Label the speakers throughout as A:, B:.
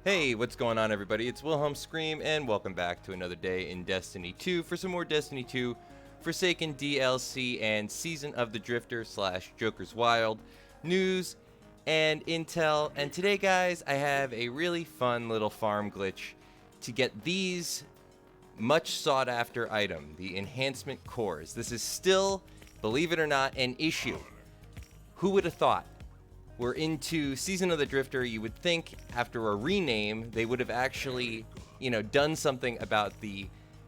A: Hey, what's going on, everybody? It's Wilhelm Scream, and welcome back to another day in Destiny 2 for some more Destiny 2 Forsaken DLC and Season of the Drifter / Joker's Wild news and intel. And today, guys, I have a really fun little farm glitch to get these much sought after item, the Enhancement Cores. This is still, believe it or not, an issue. Who would have thought? We're into Season of the Drifter. You would think after a rename, they would have actually, done something about the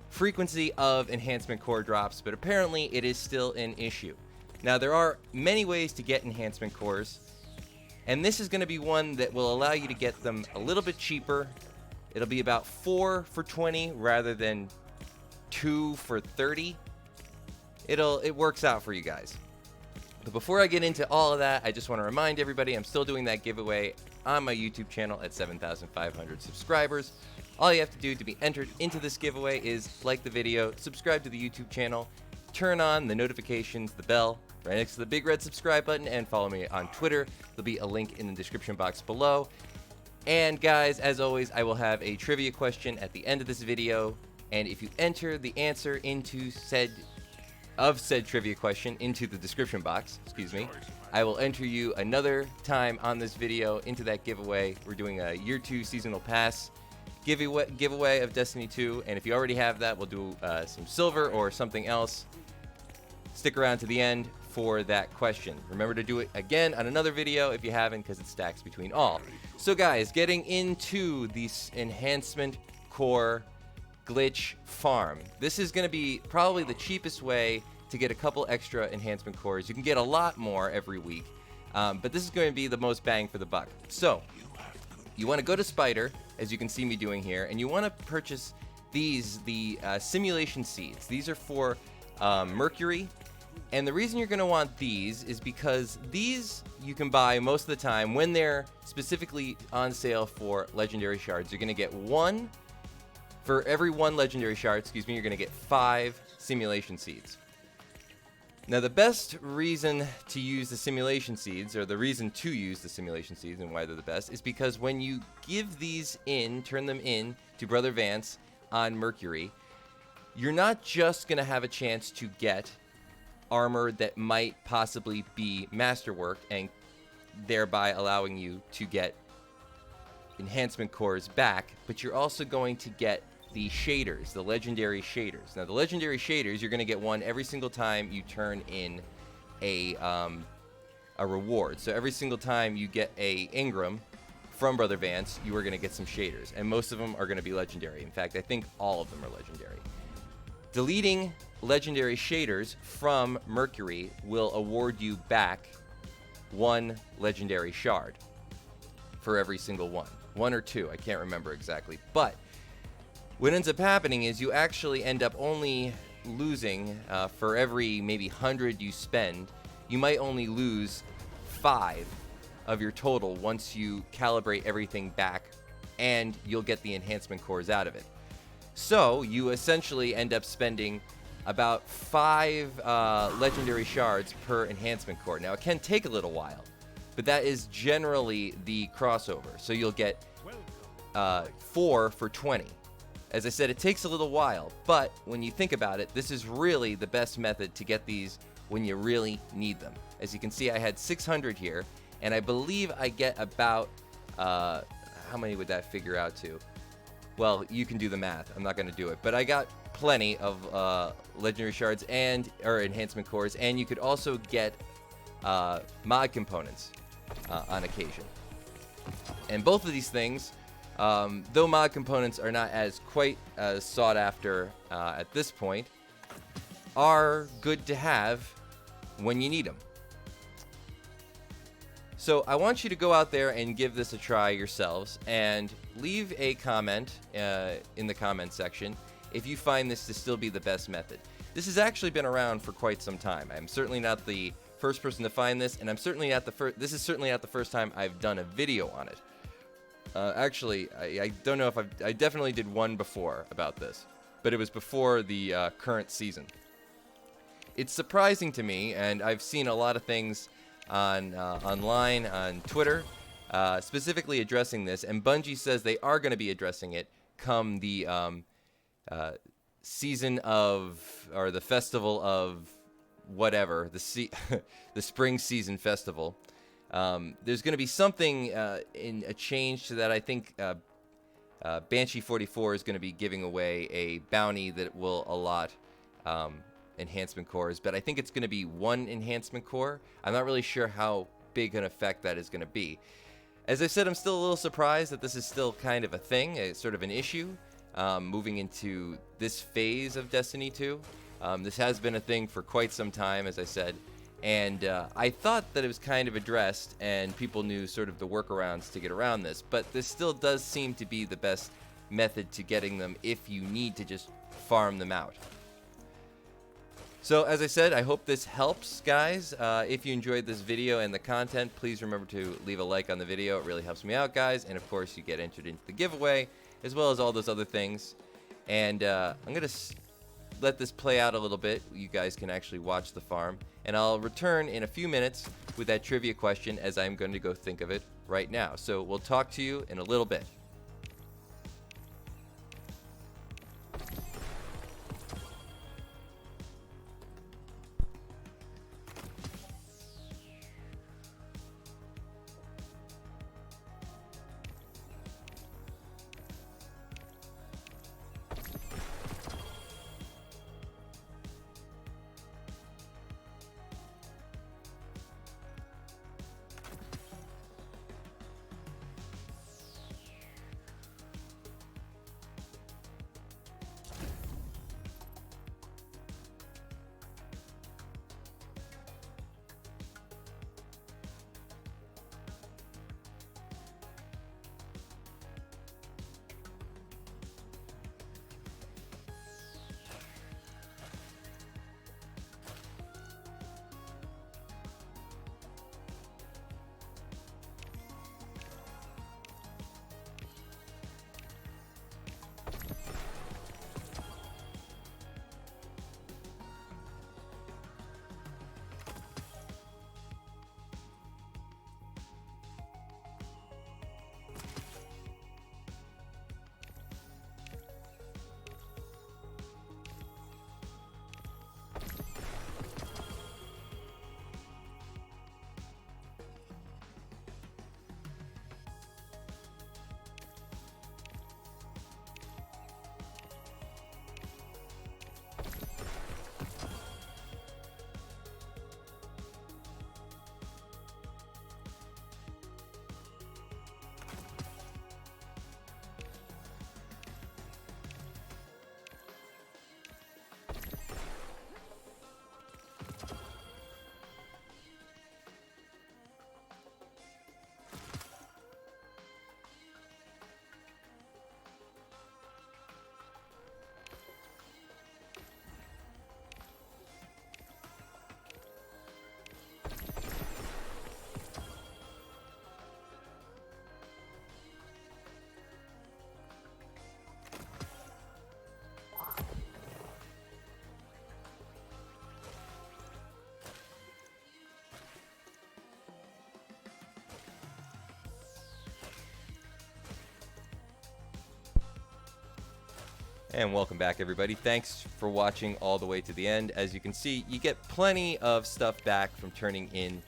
A: frequency of enhancement core drops, but apparently it is still an issue. Now, there are many ways to get enhancement cores, and this is going to be one that will allow you to get them a little bit cheaper. It'll be about 4 for 20 rather than 2 for 30. It works out for you guys. But before I get into all of that, I just want to remind everybody I'm still doing that giveaway on my YouTube channel at 7,500 subscribers. All you have to do to be entered into this giveaway is like the video, subscribe to the YouTube channel, turn on the notifications, the bell, right next to the big red subscribe button, and follow me on Twitter. There'll be a link in the description box below. And guys, as always, I will have a trivia question at the end of this video. And if you enter the answer into said trivia question into the description box, I will enter you another time on this video into that giveaway. We're doing a year 2 seasonal pass giveaway of Destiny 2, and if you already have that, we'll do some silver or something else. Stick around to the end for that question. Remember to do it again on another video if you haven't, because it stacks between all. So guys, getting into the enhancement core glitch farm. This is going to be probably the cheapest way to get a couple extra enhancement cores. You can get a lot more every week, but this is going to be the most bang for the buck. So you want to go to Spider, as you can see me doing here, and you want to purchase the simulation seeds. These are for Mercury, and the reason you're going to want these is because these you can buy most of the time when they're specifically on sale for legendary shards. You're going to get one. For every one legendary shard, you're going to get 5 simulation seeds. Now, the best reason to use the simulation seeds, or the reason to use the simulation seeds and why they're the best, is because when you give these in, turn them in to Brother Vance on Mercury, you're not just going to have a chance to get armor that might possibly be masterwork and thereby allowing you to get enhancement cores back, but you're also going to get the shaders, the legendary shaders. Now, the legendary shaders, you're going to get one every single time you turn in a reward. So every single time you get a Ingram from Brother Vance, you are going to get some shaders, and most of them are going to be legendary. In fact, I think all of them are legendary. Deleting legendary shaders from Mercury will award you back 1 legendary shard for every single one. 1 or 2, I can't remember exactly. But what ends up happening is you actually end up only losing, for every maybe 100 you spend, you might only lose 5 of your total once you calibrate everything back, and you'll get the enhancement cores out of it. So you essentially end up spending about 5 legendary shards per enhancement core. Now, it can take a little while, but that is generally the crossover. So you'll get 4 for 20. As I said, it takes a little while, but when you think about it, this is really the best method to get these when you really need them. As you can see, I had 600 here, and I believe I get about, how many would that figure out to? Well, you can do the math. I'm not going to do it, but I got plenty of legendary shards or enhancement cores, and you could also get mod components on occasion. And both of these things, though mod components are not quite as sought after at this point, are good to have when you need them. So I want you to go out there and give this a try yourselves, and leave a comment in the comment section if you find this to still be the best method. This has actually been around for quite some time. I'm certainly not the first person to find this, and this is certainly not the first time I've done a video on it. Actually, I don't know if I definitely did one before about this, but it was before the current season. It's surprising to me, and I've seen a lot of things online on Twitter specifically addressing this, and Bungie says they are going to be addressing it come the season of, or the festival of whatever, the spring season festival. There's going to be something in a change to that. I think Banshee 44 is going to be giving away a bounty that will allot enhancement cores, but I think it's going to be one enhancement core. I'm not really sure how big an effect that is going to be. As I said, I'm still a little surprised that this is still kind of a thing, sort of an issue, moving into this phase of Destiny 2. This has been a thing for quite some time, as I said, and I thought that it was kind of addressed and people knew sort of the workarounds to get around this, but this still does seem to be the best method to getting them if you need to just farm them out. So, as I said, I hope this helps, guys. If you enjoyed this video and the content, please remember to leave a like on the video. It really helps me out, guys. And, of course, you get entered into the giveaway, as well as all those other things. And I'm going to let this play out a little bit. You guys can actually watch the farm. And I'll return in a few minutes with that trivia question, as I'm going to go think of it right now. So we'll talk to you in a little bit. And welcome back, everybody. Thanks for watching all the way to the end. As you can see, you get plenty of stuff back from turning in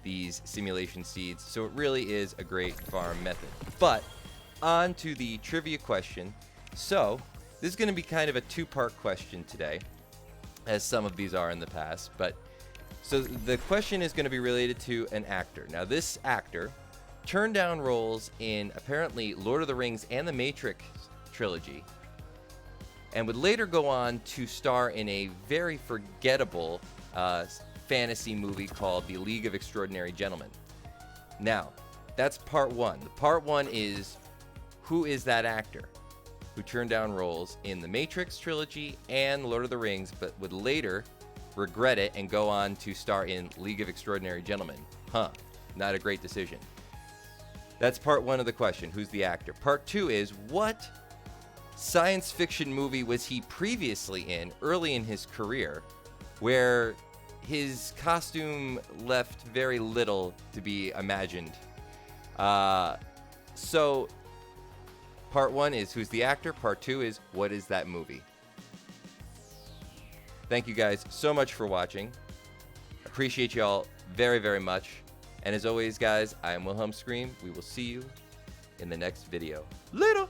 A: these simulation seeds, so it really is a great farm method. But on to the trivia question. So this is going to be kind of a two-part question today, as some of these are in the past. But so the question is going to be related to an actor. Now, this actor turned down roles in apparently Lord of the Rings and the Matrix trilogy, and would later go on to star in a very forgettable fantasy movie called The League of Extraordinary Gentlemen. Now, that's part one. The part one is, who is that actor who turned down roles in the Matrix trilogy and Lord of the Rings, but would later regret it and go on to star in League of Extraordinary Gentlemen? Not a great decision. That's part one of the question, who's the actor? Part two is, what science fiction movie was he previously in early in his career where his costume left very little to be imagined? So, part 1 is who's the actor. Part 2 is what is that movie. Thank you guys so much for watching. Appreciate y'all very, very much. And as always, guys, I am Wilhelm Scream. We will see you in the next video. Later!